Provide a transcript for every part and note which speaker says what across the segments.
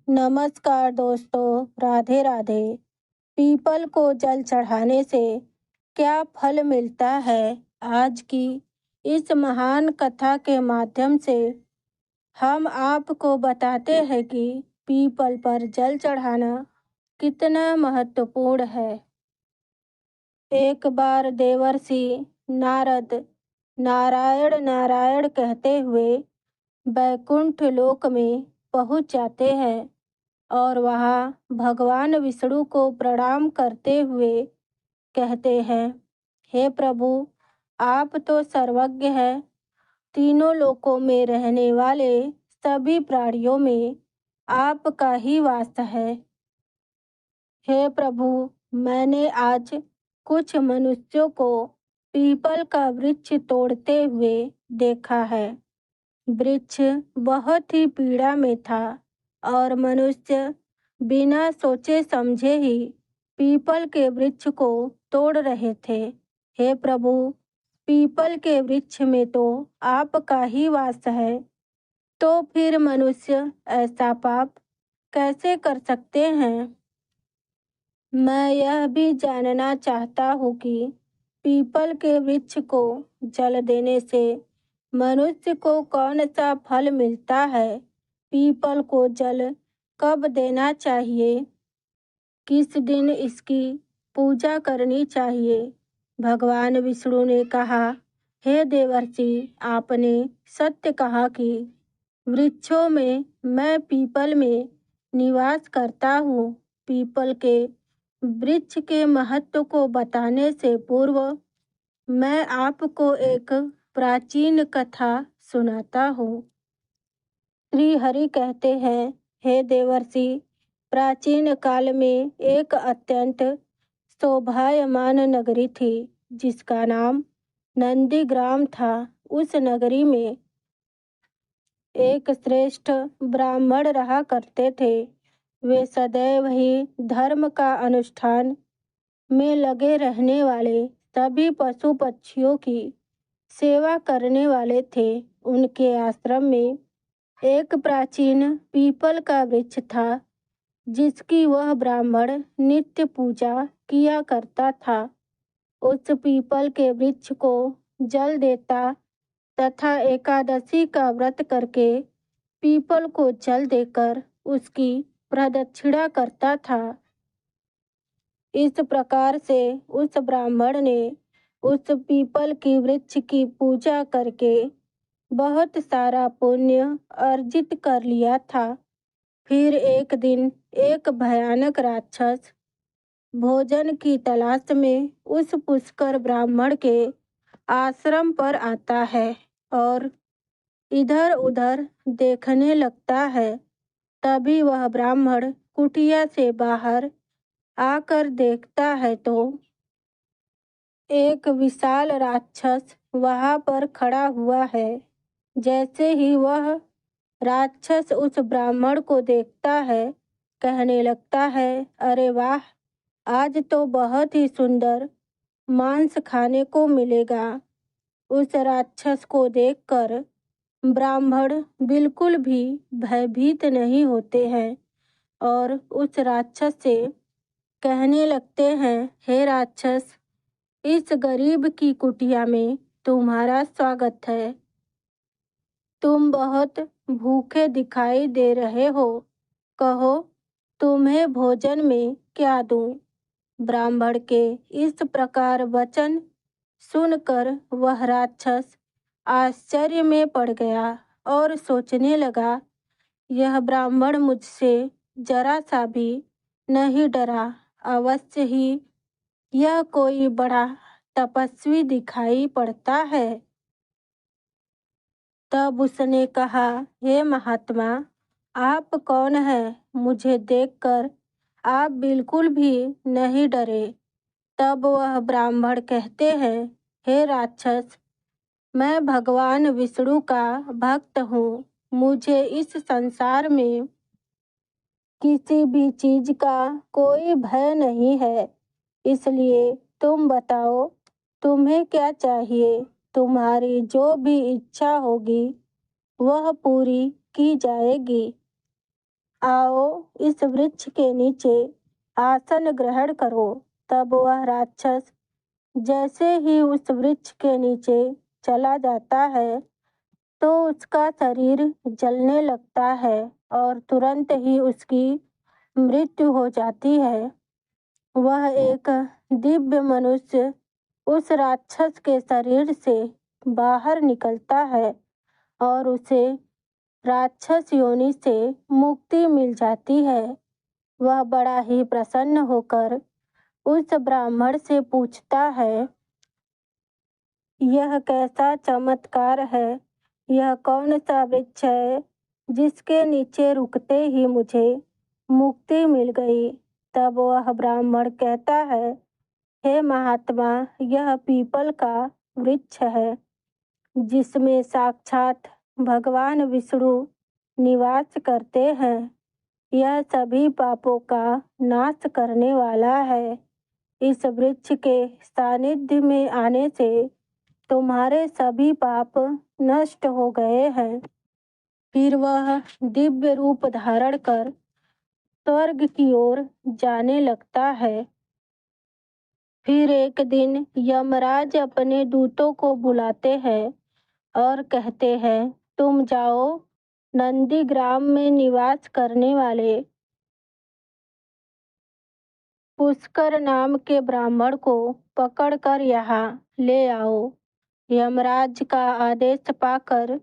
Speaker 1: नमस्कार दोस्तों, राधे राधे। पीपल को जल चढ़ाने से क्या फल मिलता है? आज की इस महान कथा के माध्यम से हम आपको बताते हैं कि पीपल पर जल चढ़ाना कितना महत्वपूर्ण है। एक बार देवर्षि नारद नारायण नारायण कहते हुए वैकुंठ लोक में पहुंच जाते हैं और वहाँ भगवान विष्णु को प्रणाम करते हुए कहते हैं, हे प्रभु, आप तो सर्वज्ञ हैं। तीनों लोकों में रहने वाले सभी प्राणियों में आपका ही वास है। हे प्रभु, मैंने आज कुछ मनुष्यों को पीपल का वृक्ष तोड़ते हुए देखा है। वृक्ष बहुत ही पीड़ा में था और मनुष्य बिना सोचे समझे ही पीपल के वृक्ष को तोड़ रहे थे। हे प्रभु, पीपल के वृक्ष में तो आपका ही वास है, तो फिर मनुष्य ऐसा पाप कैसे कर सकते हैं? मैं यह भी जानना चाहता हूँ कि पीपल के वृक्ष को जल देने से मनुष्य को कौन सा फल मिलता है? पीपल को जल कब देना चाहिए? किस दिन इसकी पूजा करनी चाहिए? भगवान विष्णु ने कहा, हे देवर्षि, आपने सत्य कहा कि वृक्षों में मैं पीपल में निवास करता हूँ। पीपल के वृक्ष के महत्व को बताने से पूर्व मैं आपको एक प्राचीन कथा सुनाता हूँ। श्री हरि कहते हैं, हे देवर्षि, प्राचीन काल में एक अत्यंत शोभायमान नगरी थी जिसका नाम नंदीग्राम था। उस नगरी में एक श्रेष्ठ ब्राह्मण रहा करते थे। वे सदैव ही धर्म का अनुष्ठान में लगे रहने वाले सभी पशु पक्षियों की सेवा करने वाले थे। उनके आश्रम में एक प्राचीन पीपल का वृक्ष था जिसकी वह ब्राह्मण नित्य पूजा किया करता था। उस पीपल के वृक्ष को जल देता तथा एकादशी का व्रत करके पीपल को जल देकर उसकी प्रदक्षिणा करता था। इस प्रकार से उस ब्राह्मण ने उस पीपल की वृक्ष की पूजा करके बहुत सारा पुण्य अर्जित कर लिया था। फिर एक दिन एक भयानक राक्षस भोजन की तलाश में उस पुष्कर ब्राह्मण के आश्रम पर आता है और इधर उधर देखने लगता है। तभी वह ब्राह्मण कुटिया से बाहर आकर देखता है तो एक विशाल राक्षस वहां पर खड़ा हुआ है। जैसे ही वह राक्षस उस ब्राह्मण को देखता है, कहने लगता है, अरे वाह, आज तो बहुत ही सुंदर मांस खाने को मिलेगा। उस राक्षस को देखकर ब्राह्मण बिल्कुल भी भयभीत नहीं होते हैं और उस राक्षस से कहने लगते हैं, हे राक्षस, इस गरीब की कुटिया में तुम्हारा स्वागत है। तुम बहुत भूखे दिखाई दे रहे हो, कहो तुम्हें भोजन में क्या दूं? ब्राह्मण के इस प्रकार वचन सुनकर वह राक्षस आश्चर्य में पड़ गया और सोचने लगा, यह ब्राह्मण मुझसे जरा सा भी नहीं डरा। अवश्य ही यह कोई बड़ा तपस्वी दिखाई पड़ता है। तब उसने कहा, हे महात्मा, आप कौन हैं? मुझे देखकर आप बिल्कुल भी नहीं डरे। तब वह ब्राह्मण कहते हैं, हे राक्षस, मैं भगवान विष्णु का भक्त हूँ। मुझे इस संसार में किसी भी चीज का कोई भय नहीं है। इसलिए तुम बताओ, तुम्हें क्या चाहिए? तुम्हारी जो भी इच्छा होगी वह पूरी की जाएगी। आओ इस वृक्ष के नीचे आसन ग्रहण करो। तब वह राक्षस जैसे ही उस वृक्ष के नीचे चला जाता है तो उसका शरीर जलने लगता है और तुरंत ही उसकी मृत्यु हो जाती है। वह एक दिव्य मनुष्य उस राक्षस के शरीर से बाहर निकलता है और उसे राक्षस योनि से मुक्ति मिल जाती है। वह बड़ा ही प्रसन्न होकर उस ब्राह्मण से पूछता है, यह कैसा चमत्कार है? यह कौन सा वृक्ष है जिसके नीचे रुकते ही मुझे मुक्ति मिल गई? तब वह ब्राह्मण कहता है, हे महात्मा, यह पीपल का वृक्ष है जिसमें साक्षात भगवान विष्णु निवास करते हैं। यह सभी पापों का नाश करने वाला है। इस वृक्ष के सानिध्य में आने से तुम्हारे सभी पाप नष्ट हो गए हैं। फिर वह दिव्य रूप धारण कर स्वर्ग की ओर जाने लगता है। फिर एक दिन यमराज अपने दूतों को बुलाते हैं और कहते हैं, तुम जाओ नंदीग्राम में निवास करने वाले पुष्कर नाम के ब्राह्मण को पकड़कर यहाँ ले आओ। यमराज का आदेश पाकर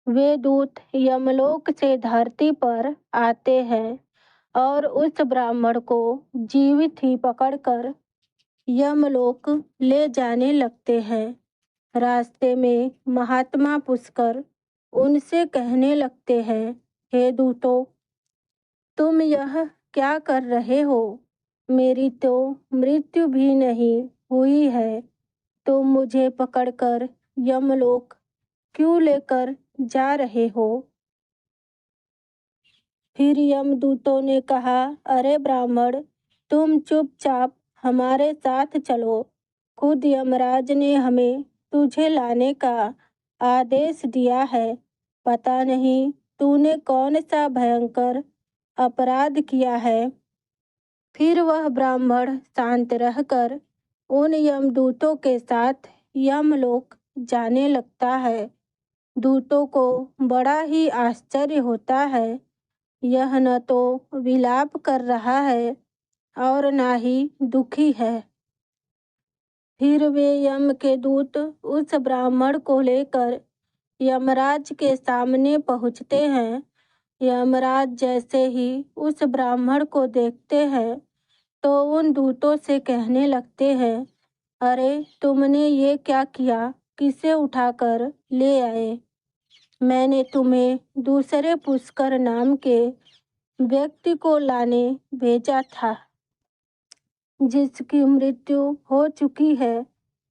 Speaker 1: वे दूत यमलोक से धरती पर आते हैं और उस ब्राह्मण को जीवित ही पकड़कर यमलोक ले जाने लगते हैं। रास्ते में महात्मा पुष्कर उनसे कहने लगते हैं, हे दूतों, तुम यह क्या कर रहे हो? मेरी तो मृत्यु भी नहीं हुई है, तुम मुझे पकड़कर यमलोक क्यों लेकर जा रहे हो? फिर यमदूतों ने कहा, अरे ब्राह्मण, तुम चुपचाप हमारे साथ चलो। खुद यमराज ने हमें तुझे लाने का आदेश दिया है। पता नहीं तूने कौन सा भयंकर अपराध किया है। फिर वह ब्राह्मण शांत रहकर उन यमदूतों के साथ यमलोक जाने लगता है। दूतों को बड़ा ही आश्चर्य होता है। यह न तो विलाप कर रहा है और न ही दुखी है। फिर वे यम के दूत उस ब्राह्मण को लेकर यमराज के सामने पहुँचते हैं। यमराज जैसे ही उस ब्राह्मण को देखते हैं तो उन दूतों से कहने लगते हैं, अरे तुमने ये क्या किया? किसे उठाकर ले आए? मैंने तुम्हें दूसरे पुष्कर नाम के व्यक्ति को लाने भेजा था जिसकी मृत्यु हो चुकी है।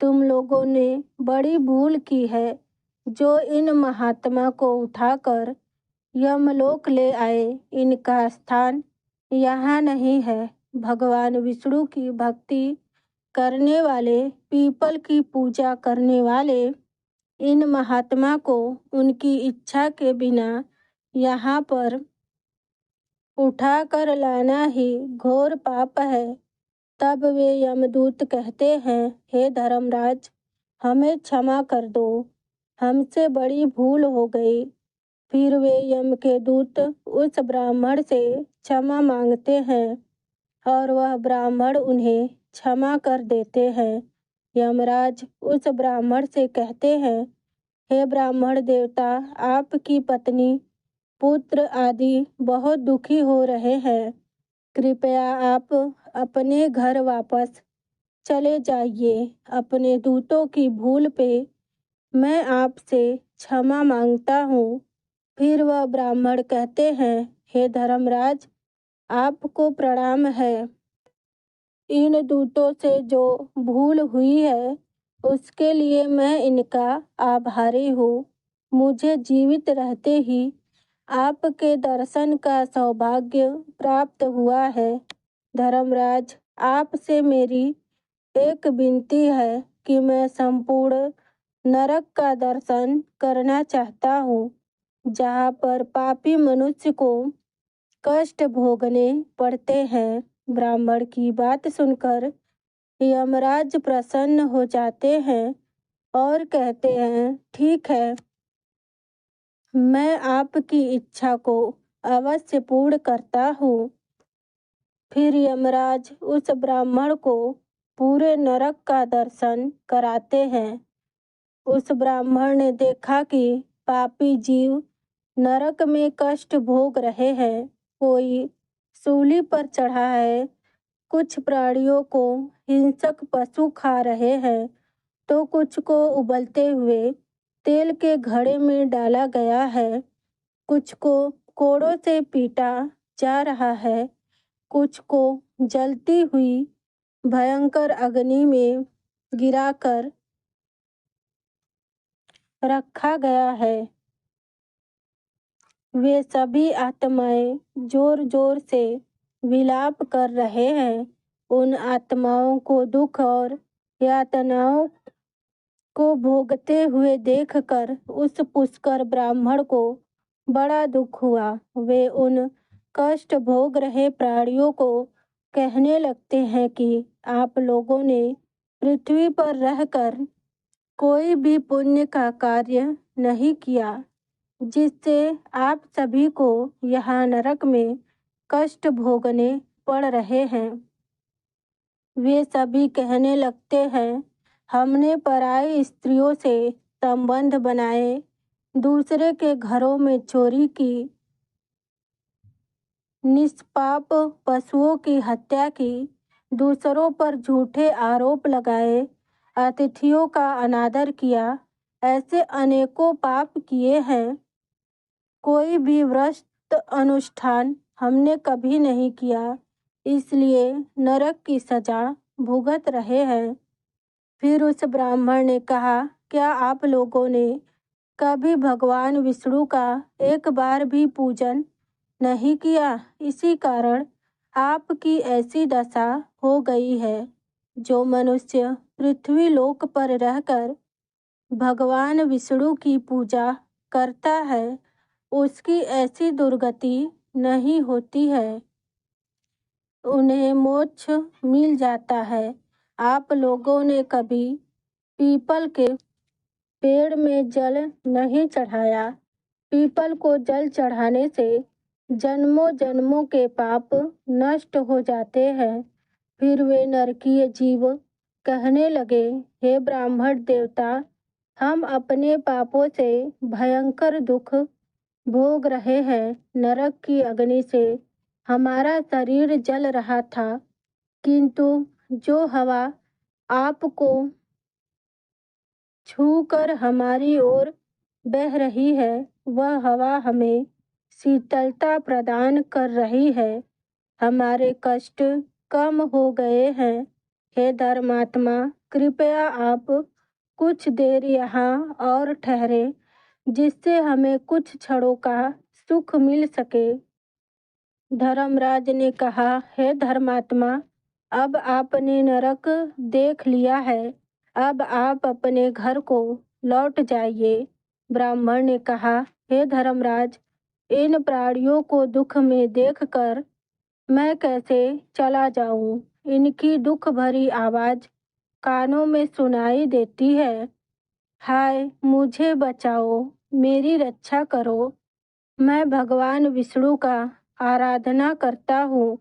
Speaker 1: तुम लोगों ने बड़ी भूल की है जो इन महात्मा को उठाकर यमलोक ले आए। इनका स्थान यहाँ नहीं है। भगवान विष्णु की भक्ति करने वाले, पीपल की पूजा करने वाले इन महात्मा को उनकी इच्छा के बिना यहाँ पर उठा कर लाना ही घोर पाप है। तब वे यमदूत कहते हैं, हे धर्मराज, हमें क्षमा कर दो, हमसे बड़ी भूल हो गई। फिर वे यम के दूत उस ब्राह्मण से क्षमा मांगते हैं और वह ब्राह्मण उन्हें क्षमा कर देते हैं। यमराज उस ब्राह्मण से कहते हैं, हे ब्राह्मण देवता, आपकी पत्नी, पुत्र आदि बहुत दुखी हो रहे हैं। कृपया आप अपने घर वापस चले जाइए। अपने दूतों की भूल पे मैं आपसे क्षमा मांगता हूँ। फिर वह ब्राह्मण कहते हैं, हे धर्मराज, आपको प्रणाम है। इन दूतों से जो भूल हुई है उसके लिए मैं इनका आभारी हूँ। मुझे जीवित रहते ही आपके दर्शन का सौभाग्य प्राप्त हुआ है। धर्मराज, आपसे मेरी एक विनती है कि मैं संपूर्ण नरक का दर्शन करना चाहता हूँ, जहाँ पर पापी मनुष्य को कष्ट भोगने पड़ते हैं। ब्राह्मण की बात सुनकर यमराज प्रसन्न हो जाते हैं और कहते हैं, ठीक है, मैं आपकी इच्छा को अवश्य पूर्ण करता हूँ। फिर यमराज उस ब्राह्मण को पूरे नरक का दर्शन कराते हैं। उस ब्राह्मण ने देखा कि पापी जीव नरक में कष्ट भोग रहे हैं। कोई सूली पर चढ़ा है, कुछ प्राणियों को हिंसक पशु खा रहे हैं, तो कुछ को उबलते हुए तेल के घड़े में डाला गया है, कुछ को कोड़ों से पीटा जा रहा है, कुछ को जलती हुई भयंकर अग्नि में गिराकर रखा गया है। वे सभी आत्माएं जोर जोर से विलाप कर रहे हैं। उन आत्माओं को दुख और यातनाओं को भोगते हुए देखकर उस पुष्कर ब्राह्मण को बड़ा दुख हुआ। वे उन कष्ट भोग रहे प्राणियों को कहने लगते हैं कि आप लोगों ने पृथ्वी पर रहकर कोई भी पुण्य का कार्य नहीं किया, जिससे आप सभी को यहाँ नरक में कष्ट भोगने पड़ रहे हैं। वे सभी कहने लगते हैं, हमने पराई स्त्रियों से संबंध बनाए, दूसरे के घरों में चोरी की, निष्पाप पशुओं की हत्या की, दूसरों पर झूठे आरोप लगाए, अतिथियों का अनादर किया, ऐसे अनेकों पाप किए हैं। कोई भी व्रत अनुष्ठान हमने कभी नहीं किया, इसलिए नरक की सजा भुगत रहे हैं। फिर उस ब्राह्मण ने कहा, क्या आप लोगों ने कभी भगवान विष्णु का एक बार भी पूजन नहीं किया? इसी कारण आपकी ऐसी दशा हो गई है। जो मनुष्य पृथ्वी लोक पर रहकर भगवान विष्णु की पूजा करता है, उसकी ऐसी दुर्गति नहीं होती है, उन्हें मोक्ष मिल जाता है। आप लोगों ने कभी पीपल के पेड़ में जल नहीं चढ़ाया। पीपल को जल चढ़ाने से जन्मों जन्मों के पाप नष्ट हो जाते हैं। फिर वे नरकीय जीव कहने लगे, हे ब्राह्मण देवता, हम अपने पापों से भयंकर दुख भोग रहे हैं। नरक की अग्नि से हमारा शरीर जल रहा था, किंतु जो हवा आपको छूकर हमारी ओर बह रही है, वह हवा हमें शीतलता प्रदान कर रही है। हमारे कष्ट कम हो गए हैं। हे धर्मात्मा, कृपया आप कुछ देर यहाँ और ठहरे, जिससे हमें कुछ क्षणों का सुख मिल सके। धर्मराज ने कहा, हे धर्मात्मा, अब आपने नरक देख लिया है, अब आप अपने घर को लौट जाइए। ब्राह्मण ने कहा, हे धर्मराज, इन प्राणियों को दुख में देखकर मैं कैसे चला जाऊं? इनकी दुख भरी आवाज कानों में सुनाई देती है। हाय, मुझे बचाओ, मेरी रक्षा करो। मैं भगवान विष्णु का आराधना करता हूँ।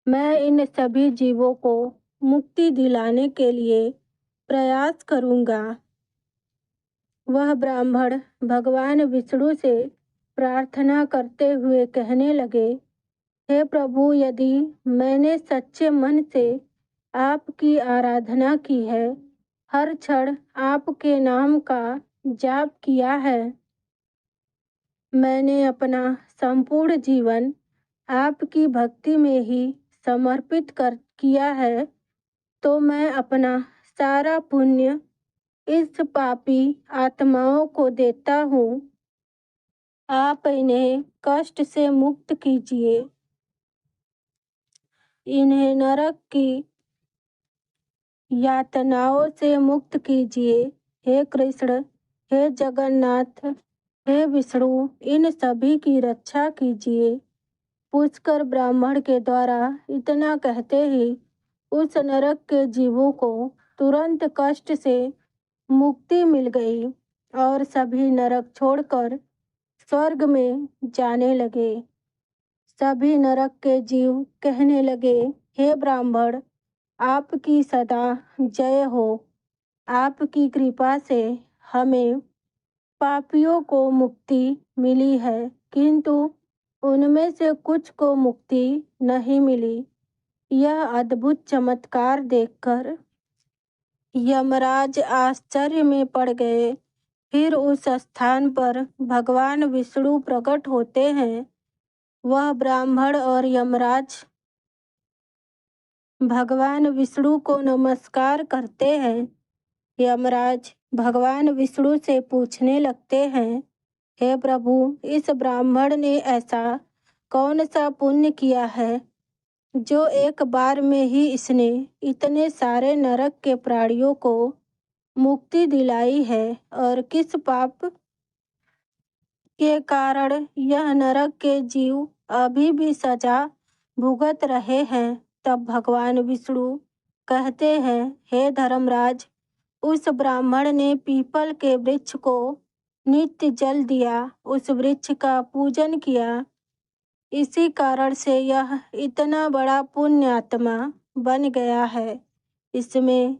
Speaker 1: मैं इन सभी जीवों को मुक्ति दिलाने के लिए प्रयास करूँगा। वह ब्राह्मण भगवान विष्णु से प्रार्थना करते हुए कहने लगे, हे प्रभु, यदि मैंने सच्चे मन से आपकी आराधना की है, हर क्षण आपके नाम का जाप किया है, मैंने अपना संपूर्ण जीवन आपकी भक्ति में ही समर्पित कर किया है, तो मैं अपना सारा पुण्य इस पापी आत्माओं को देता हूँ। आप इन्हें कष्ट से मुक्त कीजिए, इन्हें नरक की यातनाओं से मुक्त कीजिए। हे कृष्ण, हे जगन्नाथ, हे विष्णु, इन सभी की रक्षा कीजिए। पुष्कर ब्राह्मण के द्वारा इतना कहते ही उस नरक के जीवों को तुरंत कष्ट से मुक्ति मिल गई और सभी नरक छोड़कर स्वर्ग में जाने लगे। सभी नरक के जीव कहने लगे, हे ब्राह्मण, आपकी सदा जय हो। आपकी कृपा से हमें पापियों को मुक्ति मिली है, किंतु उनमें से कुछ को मुक्ति नहीं मिली। यह अद्भुत चमत्कार देखकर यमराज आश्चर्य में पड़ गए। फिर उस स्थान पर भगवान विष्णु प्रकट होते हैं। वह ब्राह्मण और यमराज भगवान विष्णु को नमस्कार करते हैं। यमराज भगवान विष्णु से पूछने लगते हैं, हे प्रभु, इस ब्राह्मण ने ऐसा कौन सा पुण्य किया है जो एक बार में ही इसने इतने सारे नरक के प्राणियों को मुक्ति दिलाई है, और किस पाप के कारण यह नरक के जीव अभी भी सजा भुगत रहे हैं। तब भगवान विष्णु कहते हैं, हे धर्मराज, उस ब्राह्मण ने पीपल के वृक्ष को नित्य जल दिया, उस वृक्ष का पूजन किया। इसी कारण से यह इतना बड़ा पुण्यात्मा बन गया है। इसमें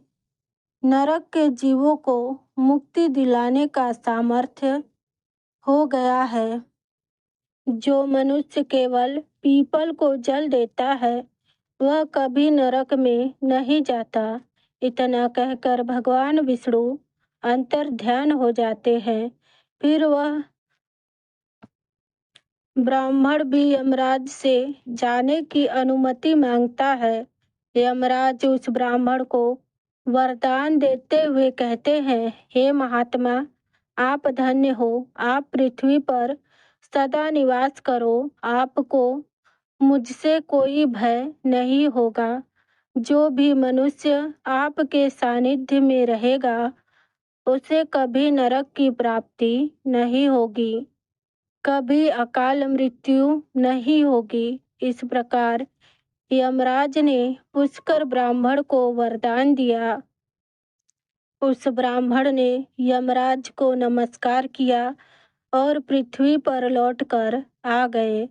Speaker 1: नरक के जीवों को मुक्ति दिलाने का सामर्थ्य हो गया है। जो मनुष्य केवल पीपल को जल देता है, वह कभी नरक में नहीं जाता। इतना कहकर भगवान विष्णु अंतर्ध्यान हो जाते हैं। फिर वह ब्राह्मण भी यमराज से जाने की अनुमति मांगता है। यमराज उस ब्राह्मण को वरदान देते हुए कहते हैं, हे महात्मा, आप धन्य हो। आप पृथ्वी पर सदा निवास करो। आपको मुझसे कोई भय नहीं होगा। जो भी मनुष्य आपके सानिध्य में रहेगा, उसे कभी नरक की प्राप्ति नहीं होगी, कभी अकाल मृत्यु नहीं होगी। इस प्रकार यमराज ने पुष्कर ब्राह्मण को वरदान दिया। उस ब्राह्मण ने यमराज को नमस्कार किया और पृथ्वी पर लौटकर आ गए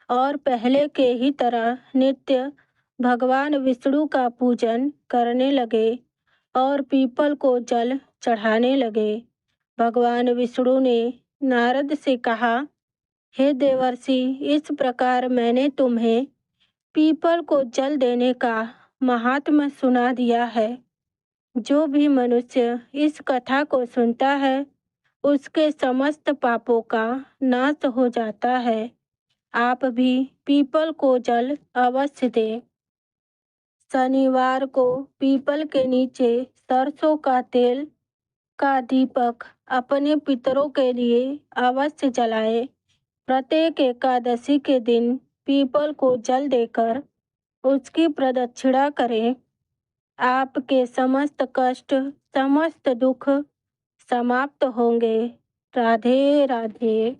Speaker 1: और पहले के ही तरह नित्य भगवान विष्णु का पूजन करने लगे और पीपल को जल चढ़ाने लगे। भगवान विष्णु ने नारद से कहा, हे देवर्षि, इस प्रकार मैंने तुम्हें पीपल को जल देने का महात्म्य सुना दिया है। जो भी मनुष्य इस कथा को सुनता है, उसके समस्त पापों का नाश हो जाता है। आप भी पीपल को जल अवश्य दें। शनिवार को पीपल के नीचे सरसों का तेल का दीपक अपने पितरों के लिए अवश्य जलाएं। प्रत्येक एकादशी के दिन पीपल को जल देकर उसकी प्रदक्षिणा करें। आपके समस्त कष्ट, समस्त दुख समाप्त होंगे। राधे राधे।